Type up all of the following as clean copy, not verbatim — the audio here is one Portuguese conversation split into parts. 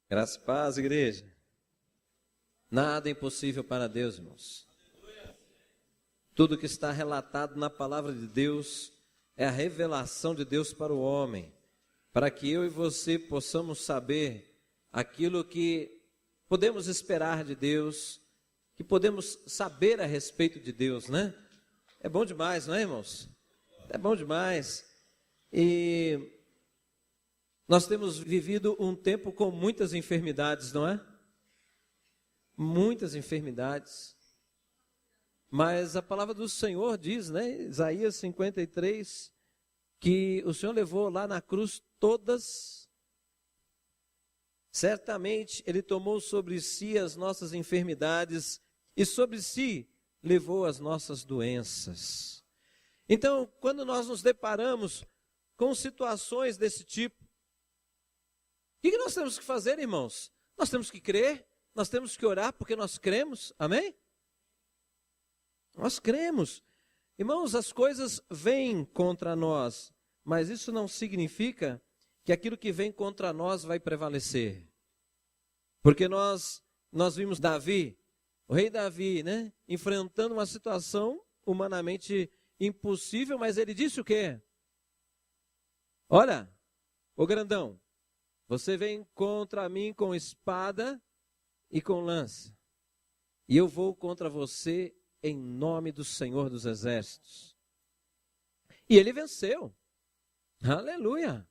Graça e paz, igreja. Nada é impossível para Deus, irmãos. Tudo que está relatado na palavra de Deus é a revelação de Deus para o homem, para que eu e você possamos saber aquilo que podemos esperar de Deus, que podemos saber a respeito de Deus, né? É bom demais, não é, irmãos? É bom demais. E nós temos vivido um tempo com muitas enfermidades, não é? Muitas enfermidades. Mas a palavra do Senhor diz, né, Isaías 53, que o Senhor levou lá na cruz todas. Certamente Ele tomou sobre si as nossas enfermidades e sobre si levou as nossas doenças. Então, quando nós nos deparamos com situações desse tipo, o que nós temos que fazer, irmãos? Nós temos que crer, nós temos que orar porque nós cremos, amém? Nós cremos. Irmãos, as coisas vêm contra nós, mas isso não significa que aquilo que vem contra nós vai prevalecer. Porque nós vimos Davi, o rei Davi, né, enfrentando uma situação humanamente impossível, mas ele disse o quê? Olha, ô grandão, você vem contra mim com espada e com lança, e eu vou contra você em nome do Senhor dos Exércitos. E ele venceu. Aleluia.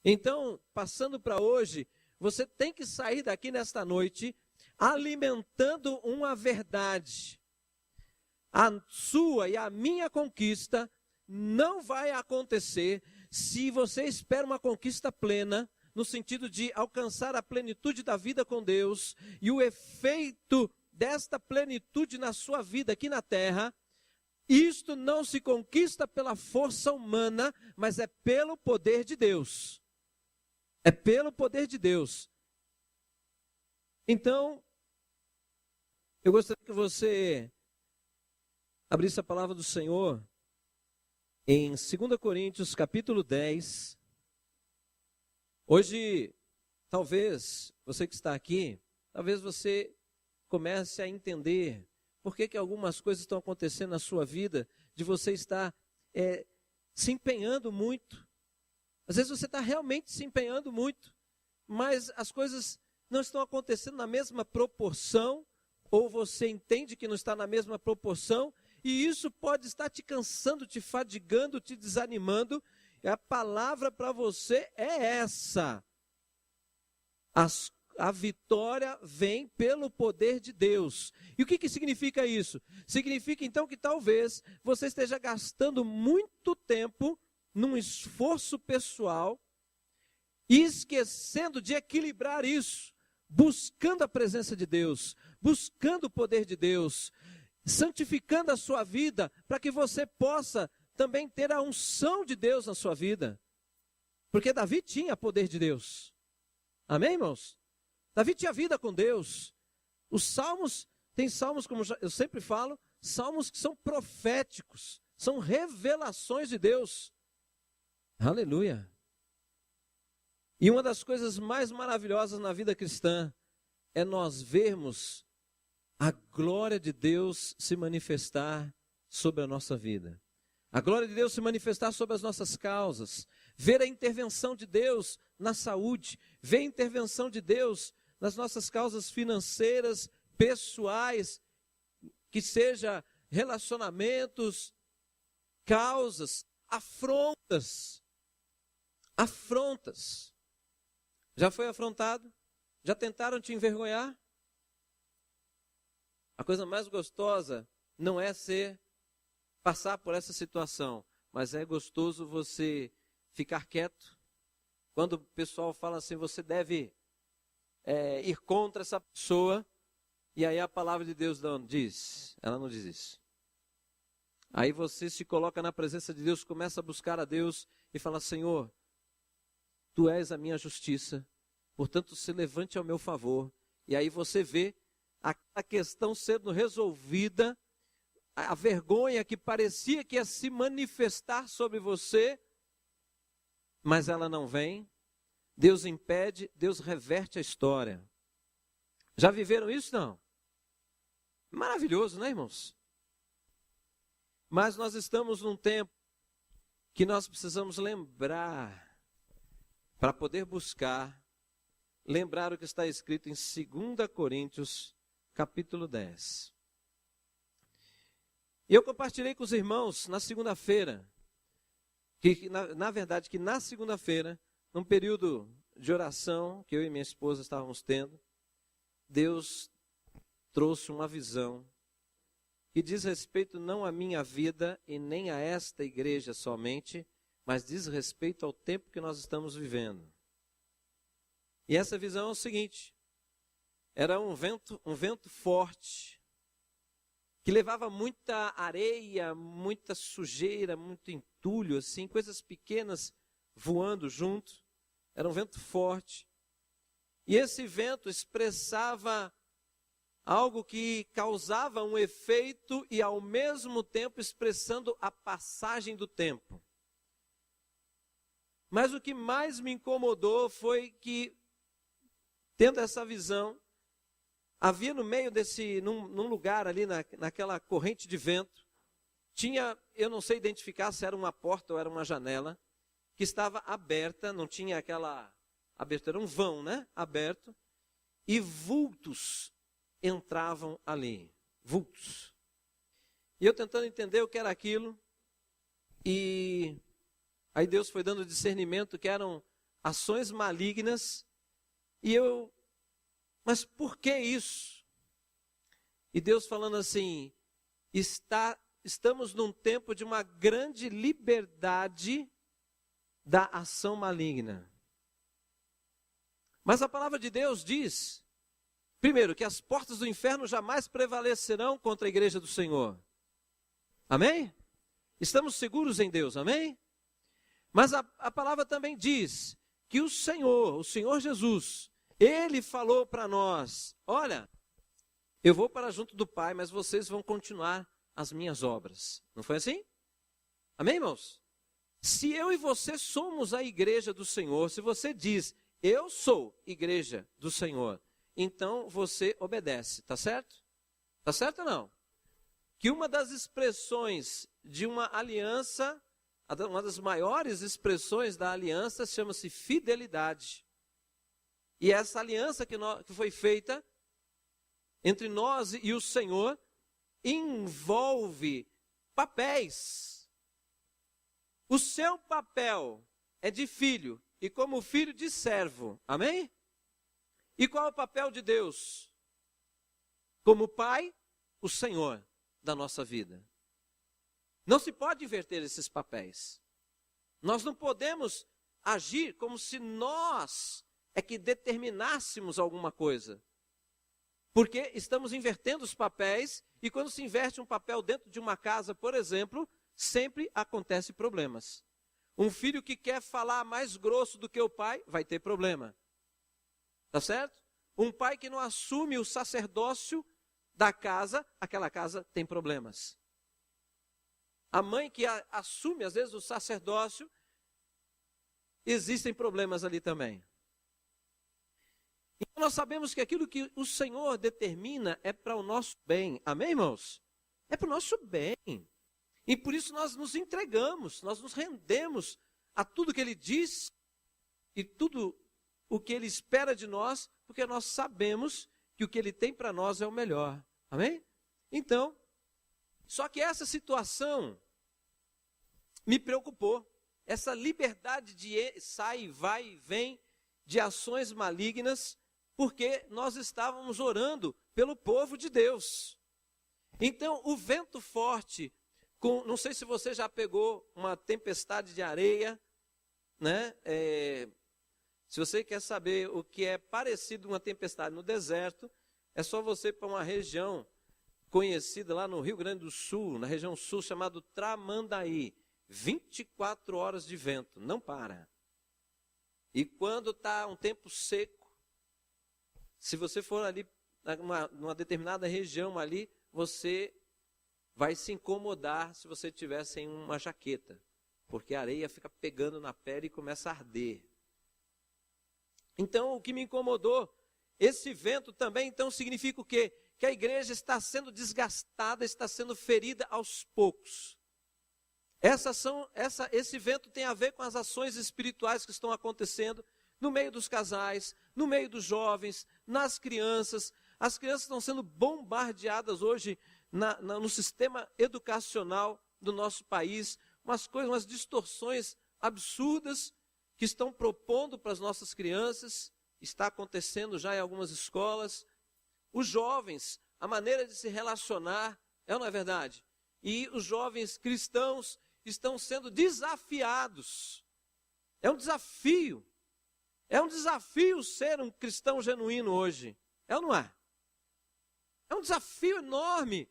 Então, passando para hoje, você tem que sair daqui nesta noite alimentando uma verdade. A sua e a minha conquista não vai acontecer se você espera uma conquista plena, no sentido de alcançar a plenitude da vida com Deus, e o efeito desta plenitude na sua vida aqui na terra. Isto não se conquista pela força humana, mas é pelo poder de Deus. É pelo poder de Deus. Então, eu gostaria que você abrisse a palavra do Senhor em 2 Coríntios capítulo 10. Hoje, talvez, você que está aqui, talvez você comece a entender por que algumas coisas estão acontecendo na sua vida, de você estar se empenhando muito. Às vezes você está realmente se empenhando muito, mas as coisas não estão acontecendo na mesma proporção, ou você entende que não está na mesma proporção, e isso pode estar te cansando, te fadigando, te desanimando. E a palavra para você é essa: a vitória vem pelo poder de Deus. E o que significa isso? Significa então que talvez você esteja gastando muito tempo num esforço pessoal e esquecendo de equilibrar isso, buscando a presença de Deus, buscando o poder de Deus, santificando a sua vida para que você possa também ter a unção de Deus na sua vida. Porque Davi tinha poder de Deus. Amém, irmãos? Davi tinha vida com Deus. Os salmos, tem salmos, como eu sempre falo, salmos que são proféticos, são revelações de Deus. Aleluia. E uma das coisas mais maravilhosas na vida cristã é nós vermos a glória de Deus se manifestar sobre a nossa vida. A glória de Deus se manifestar sobre as nossas causas. Ver a intervenção de Deus na saúde. Ver a intervenção de Deus nas nossas causas financeiras, pessoais, que seja relacionamentos, causas, afrontas. Afrontas. Já foi afrontado? Já tentaram te envergonhar? A coisa mais gostosa não é passar por essa situação, mas é gostoso você ficar quieto. Quando o pessoal fala assim, você deve ir contra essa pessoa, e aí a palavra de Deus não diz, ela não diz isso. Aí você se coloca na presença de Deus, começa a buscar a Deus e fala: Senhor, Tu és a minha justiça, portanto se levante ao meu favor. E aí você vê a questão sendo resolvida, a vergonha que parecia que ia se manifestar sobre você, mas ela não vem. Deus impede, Deus reverte a história. Já viveram isso, não? Maravilhoso, né, irmãos? Mas nós estamos num tempo que nós precisamos lembrar, para poder buscar, lembrar o que está escrito em 2 Coríntios, capítulo 10. E eu compartilhei com os irmãos na segunda-feira, que na verdade, que na segunda-feira, num período de oração que eu e minha esposa estávamos tendo, Deus trouxe uma visão que diz respeito não à minha vida e nem a esta igreja somente, mas diz respeito ao tempo que nós estamos vivendo. E essa visão é o seguinte: era um vento forte, que levava muita areia, muita sujeira, muito entulho, assim, coisas pequenas voando junto. Era um vento forte. E esse vento expressava algo que causava um efeito e ao mesmo tempo expressando a passagem do tempo. Mas o que mais me incomodou foi que, tendo essa visão, havia no meio num lugar ali, naquela corrente de vento, tinha, eu não sei identificar se era uma porta ou era uma janela, que estava aberta, não tinha aquela abertura, era um vão, né? Aberto, e vultos entravam ali, vultos. E eu tentando entender o que era aquilo, e aí Deus foi dando discernimento que eram ações malignas, mas por que isso? E Deus falando assim, estamos num tempo de uma grande liberdade da ação maligna. Mas a palavra de Deus diz, primeiro, que as portas do inferno jamais prevalecerão contra a igreja do Senhor. Amém? Estamos seguros em Deus, amém? Mas a palavra também diz que o Senhor Jesus, Ele falou para nós, olha, eu vou para junto do Pai, mas vocês vão continuar as minhas obras. Não foi assim? Amém, irmãos? Se eu e você somos a igreja do Senhor, se você diz, eu sou igreja do Senhor, então você obedece, tá certo? Tá certo ou não? Que uma das expressões de uma aliança, uma das maiores expressões da aliança chama-se fidelidade. E essa aliança que foi feita entre nós e o Senhor envolve papéis. O seu papel é de filho e como filho de servo. Amém? E qual é o papel de Deus? Como Pai, o Senhor da nossa vida. Não se pode inverter esses papéis. Nós não podemos agir como se nós é que determinássemos alguma coisa. Porque estamos invertendo os papéis e quando se inverte um papel dentro de uma casa, por exemplo, sempre acontecem problemas. Um filho que quer falar mais grosso do que o pai vai ter problema. Tá certo? Um pai que não assume o sacerdócio da casa, aquela casa tem problemas. A mãe que assume, às vezes, o sacerdócio, existem problemas ali também. Então nós sabemos que aquilo que o Senhor determina é para o nosso bem. Amém, irmãos? É para o nosso bem. E por isso nós nos entregamos, nós nos rendemos a tudo que Ele diz e tudo o que Ele espera de nós, porque nós sabemos que o que Ele tem para nós é o melhor. Amém? Então, só que essa situação me preocupou. Essa liberdade de sai, vai e vem de ações malignas, porque nós estávamos orando pelo povo de Deus. Então, o vento forte, não sei se você já pegou uma tempestade de areia, né? Se você quer saber o que é parecido com uma tempestade no deserto, é só você ir para uma região conhecida lá no Rio Grande do Sul, na região sul, chamada Tramandaí. 24 horas de vento, não para. E quando está um tempo seco, se você for ali numa determinada região ali, você vai se incomodar se você tiver sem uma jaqueta, porque a areia fica pegando na pele e começa a arder. Então, o que me incomodou, esse vento também, então, significa o quê? Que a igreja está sendo desgastada, está sendo ferida aos poucos. Esse vento tem a ver com as ações espirituais que estão acontecendo no meio dos casais, no meio dos jovens, nas crianças. As crianças estão sendo bombardeadas hoje no sistema educacional do nosso país, umas distorções absurdas que estão propondo para as nossas crianças, está acontecendo já em algumas escolas. Os jovens, a maneira de se relacionar, é ou não é verdade? E os jovens cristãos estão sendo desafiados. É um desafio ser um cristão genuíno hoje. É ou não é? É um desafio enorme.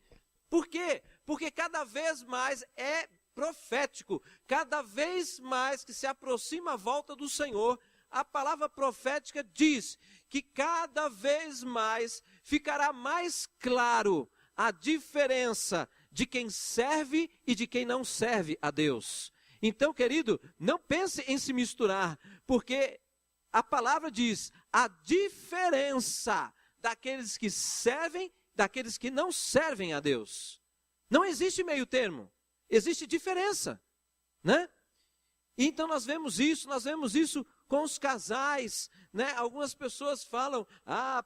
Por quê? Porque cada vez mais é profético, cada vez mais que se aproxima a volta do Senhor, a palavra profética diz que cada vez mais ficará mais claro a diferença de quem serve e de quem não serve a Deus. Então, querido, não pense em se misturar, porque a palavra diz a diferença daqueles que servem, daqueles que não servem a Deus. Não existe meio termo, existe diferença, né? Então nós vemos isso com os casais, né? Algumas pessoas falam,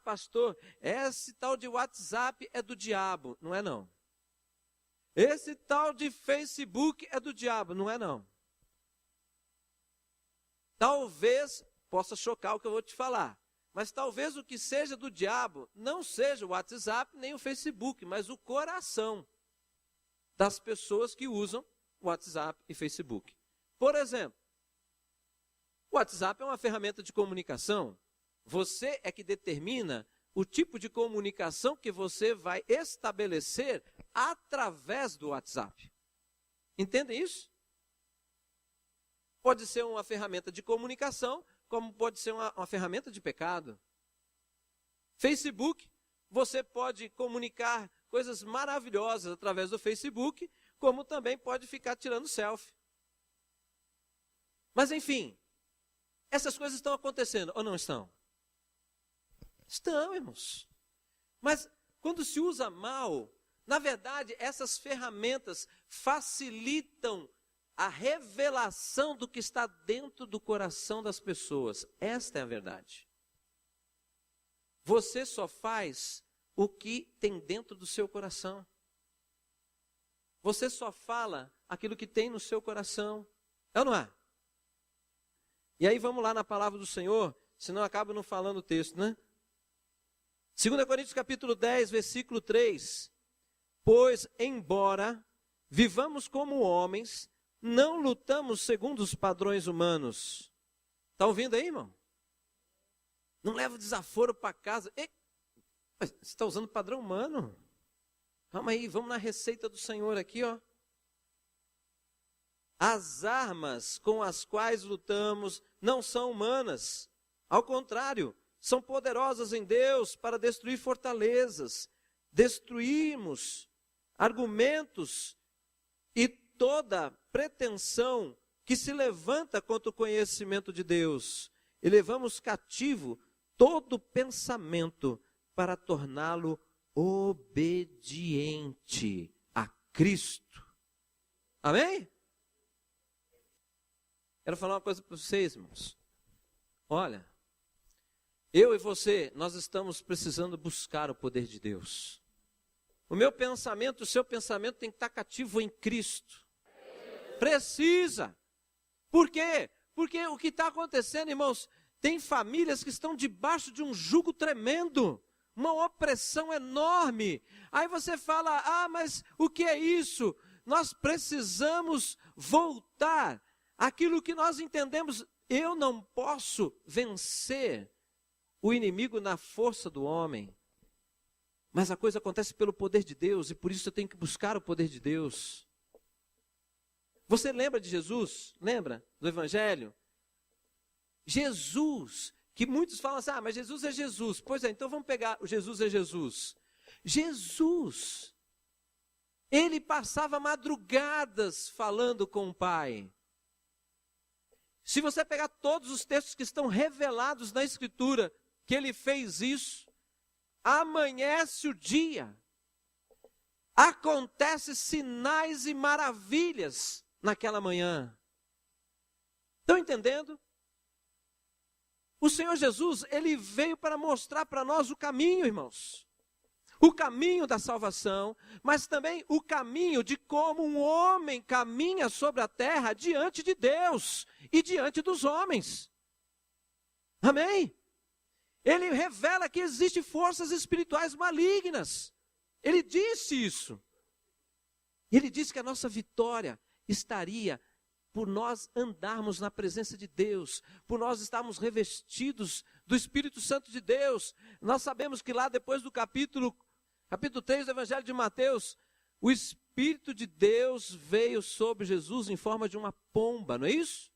pastor, esse tal de WhatsApp é do diabo. Não é não. Esse tal de Facebook é do diabo. Não é não. Talvez, possa chocar o que eu vou te falar, mas talvez o que seja do diabo não seja o WhatsApp nem o Facebook, mas o coração das pessoas que usam WhatsApp e Facebook. Por exemplo, o WhatsApp é uma ferramenta de comunicação. Você é que determina o tipo de comunicação que você vai estabelecer através do WhatsApp. Entendem isso? Pode ser uma ferramenta de comunicação, como pode ser uma ferramenta de pecado. Facebook, você pode comunicar coisas maravilhosas através do Facebook, como também pode ficar tirando selfie. Mas enfim, essas coisas estão acontecendo ou não estão? Estão, irmãos. Mas quando se usa mal, na verdade, essas ferramentas facilitam a revelação do que está dentro do coração das pessoas. Esta é a verdade. Você só faz o que tem dentro do seu coração. Você só fala aquilo que tem no seu coração. É ou não é? E aí vamos lá na palavra do Senhor, senão eu acabo não falando o texto, né? 2 Coríntios capítulo 10, versículo 3. Pois, embora vivamos como homens, não lutamos segundo os padrões humanos. Está ouvindo aí, irmão? Não leva o desaforo para casa. Você está usando padrão humano? Calma aí, vamos na receita do Senhor aqui, ó. As armas com as quais lutamos não são humanas. Ao contrário, são poderosas em Deus para destruir fortalezas, destruirmos argumentos e toda pretensão que se levanta contra o conhecimento de Deus. E levamos cativo todo pensamento para torná-lo obediente a Cristo. Amém? Quero falar uma coisa para vocês, irmãos. Olha, eu e você, nós estamos precisando buscar o poder de Deus. O meu pensamento, o seu pensamento tem que estar cativo em Cristo. Precisa. Por quê? Porque o que está acontecendo, irmãos, tem famílias que estão debaixo de um jugo tremendo, uma opressão enorme. Aí você fala, mas o que é isso? Nós precisamos voltar àquilo que nós entendemos. Eu não posso vencer o inimigo na força do homem, mas a coisa acontece pelo poder de Deus, e por isso eu tenho que buscar o poder de Deus. Você lembra de Jesus? Lembra do Evangelho? Jesus, que muitos falam assim, mas Jesus é Jesus. Pois é, então vamos pegar o Jesus é Jesus. Jesus, ele passava madrugadas falando com o Pai. Se você pegar todos os textos que estão revelados na Escritura, que ele fez isso, amanhece o dia, acontece sinais e maravilhas naquela manhã. Estão entendendo? O Senhor Jesus, ele veio para mostrar para nós o caminho, irmãos. O caminho da salvação, mas também o caminho de como um homem caminha sobre a terra diante de Deus e diante dos homens. Amém? Ele revela que existem forças espirituais malignas. Ele disse isso. Ele disse que a nossa vitória estaria por nós andarmos na presença de Deus, por nós estarmos revestidos do Espírito Santo de Deus. Nós sabemos que lá depois do capítulo 3 do Evangelho de Mateus, o Espírito de Deus veio sobre Jesus em forma de uma pomba, não é isso?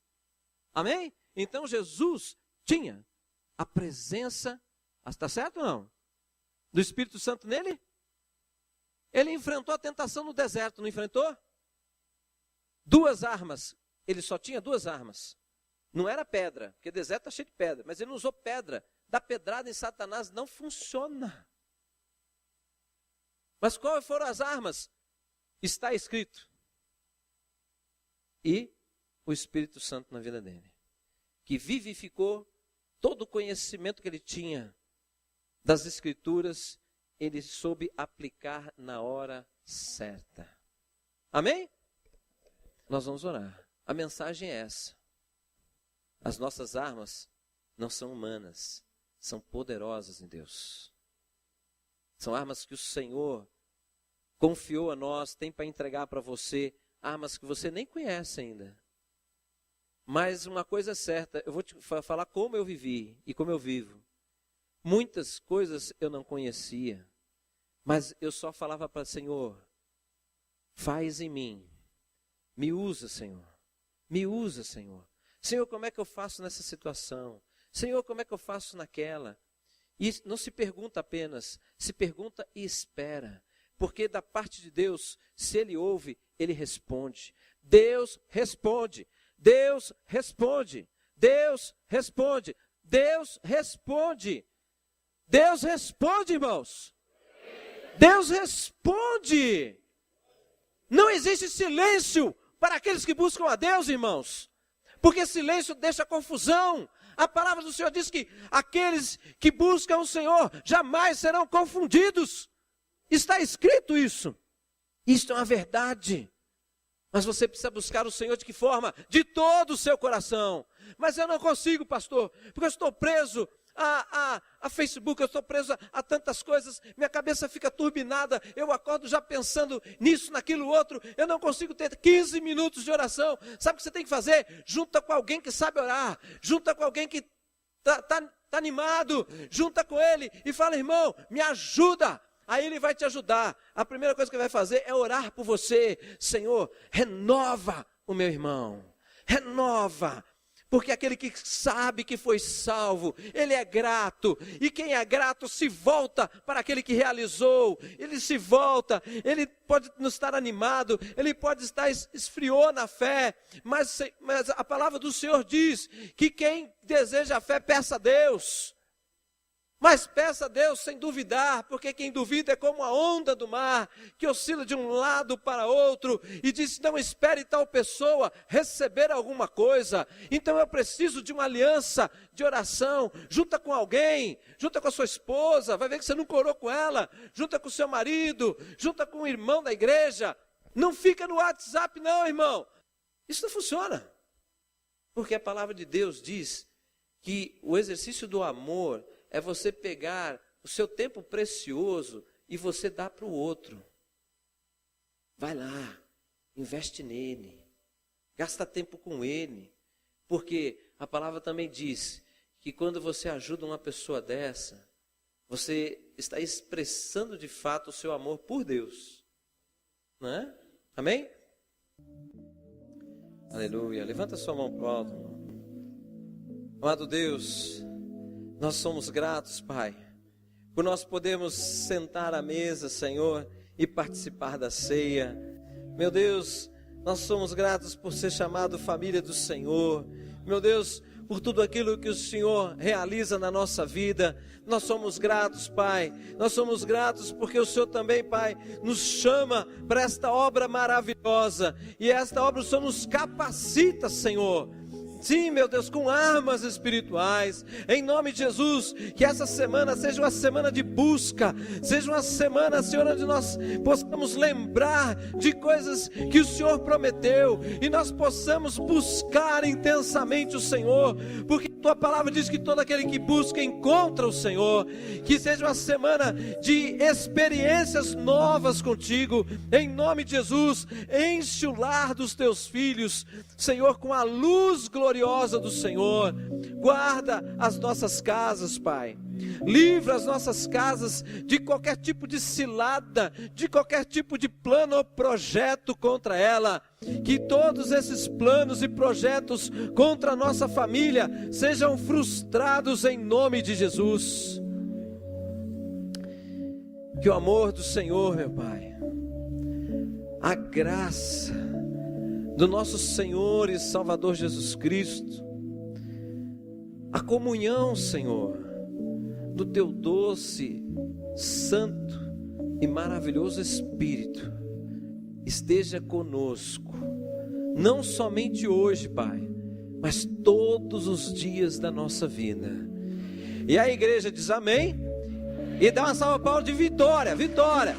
Amém? Então Jesus tinha a presença, está certo ou não? Do Espírito Santo nele? Ele enfrentou a tentação no deserto, não enfrentou? 2 armas, ele só tinha 2 armas. Não era pedra, porque o deserto está cheio de pedra, mas ele não usou pedra. Dar pedrada em Satanás não funciona. Mas quais foram as armas? Está escrito. E o Espírito Santo na vida dele, que vivificou todo o conhecimento que ele tinha das Escrituras, ele soube aplicar na hora certa. Amém? Nós vamos orar. A mensagem é essa. As nossas armas não são humanas, são poderosas em Deus. São armas que o Senhor confiou a nós, tem para entregar para você, armas que você nem conhece ainda. Mas uma coisa é certa, eu vou te falar como eu vivi e como eu vivo. Muitas coisas eu não conhecia, mas eu só falava para o Senhor, faz em mim, me usa, Senhor, me usa, Senhor. Senhor, como é que eu faço nessa situação? Senhor, como é que eu faço naquela? E não se pergunta apenas, se pergunta e espera. Porque da parte de Deus, se Ele ouve, Ele responde. Deus responde, Deus responde, Deus responde, Deus responde. Deus responde, irmãos. Deus responde. Não existe silêncio para aqueles que buscam a Deus, irmãos. Porque silêncio deixa confusão. A palavra do Senhor diz que aqueles que buscam o Senhor jamais serão confundidos. Está escrito isso. Isto é uma verdade. Mas você precisa buscar o Senhor de que forma? De todo o seu coração. Mas eu não consigo, pastor, porque eu estou preso a Facebook, eu estou preso a tantas coisas, minha cabeça fica turbinada, eu acordo já pensando nisso, naquilo, outro, eu não consigo ter 15 minutos de oração. Sabe o que você tem que fazer? Junta com alguém que sabe orar, junta com alguém que está animado, junta com ele e fala, irmão, me ajuda. Aí ele vai te ajudar. A primeira coisa que ele vai fazer é orar por você. Senhor, renova o meu irmão, renova. Porque aquele que sabe que foi salvo, ele é grato. E quem é grato se volta para aquele que realizou. Ele se volta, ele pode não estar animado, ele pode estar esfriou na fé. Mas a palavra do Senhor diz que quem deseja a fé, peça a Deus. Mas peça a Deus sem duvidar, porque quem duvida é como a onda do mar, que oscila de um lado para outro, e diz, não espere tal pessoa receber alguma coisa. Então eu preciso de uma aliança de oração, junta com alguém, junta com a sua esposa, vai ver que você não orou com ela, junta com o seu marido, junta com o irmão da igreja. Não fica no WhatsApp não, irmão. Isso não funciona. Porque a palavra de Deus diz que o exercício do amor é você pegar o seu tempo precioso e você dar para o outro. Vai lá, investe nele, gasta tempo com ele. Porque a palavra também diz que quando você ajuda uma pessoa dessa, você está expressando de fato o seu amor por Deus. Não é? Amém? Aleluia. Levanta sua mão para o alto. Amado Deus, nós somos gratos, Pai, por nós podermos sentar à mesa, Senhor, e participar da ceia. Meu Deus, nós somos gratos por ser chamado família do Senhor, meu Deus, por tudo aquilo que o Senhor realiza na nossa vida. Nós somos gratos, Pai. Nós somos gratos porque o Senhor também, Pai, nos chama para esta obra maravilhosa. E esta obra o Senhor nos capacita, Senhor. Sim, meu Deus, com armas espirituais, em nome de Jesus, que essa semana seja uma semana de busca, seja uma semana, Senhor, onde nós possamos lembrar de coisas que o Senhor prometeu, e nós possamos buscar intensamente o Senhor, porque Tua palavra diz que todo aquele que busca encontra o Senhor. Que seja uma semana de experiências novas contigo, em nome de Jesus. Enche o lar dos Teus filhos, Senhor, com a luz gloriosa do Senhor. Guarda as nossas casas, Pai. Livra as nossas casas de qualquer tipo de cilada, de qualquer tipo de plano ou projeto contra ela. Que todos esses planos e projetos contra a nossa família sejam frustrados em nome de Jesus. Que o amor do Senhor, meu Pai, a graça do nosso Senhor e Salvador Jesus Cristo, a comunhão, Senhor, do Teu doce, santo e maravilhoso Espírito esteja conosco, não somente hoje, Pai, mas todos os dias da nossa vida. E a igreja diz amém, e dá uma salva de palmas de vitória, vitória,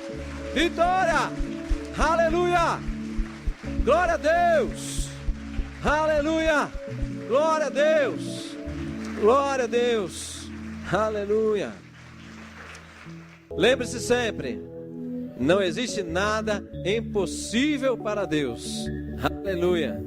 vitória, aleluia, glória a Deus, aleluia, glória a Deus, glória a Deus, aleluia. Lembre-se sempre, não existe nada impossível para Deus. Aleluia.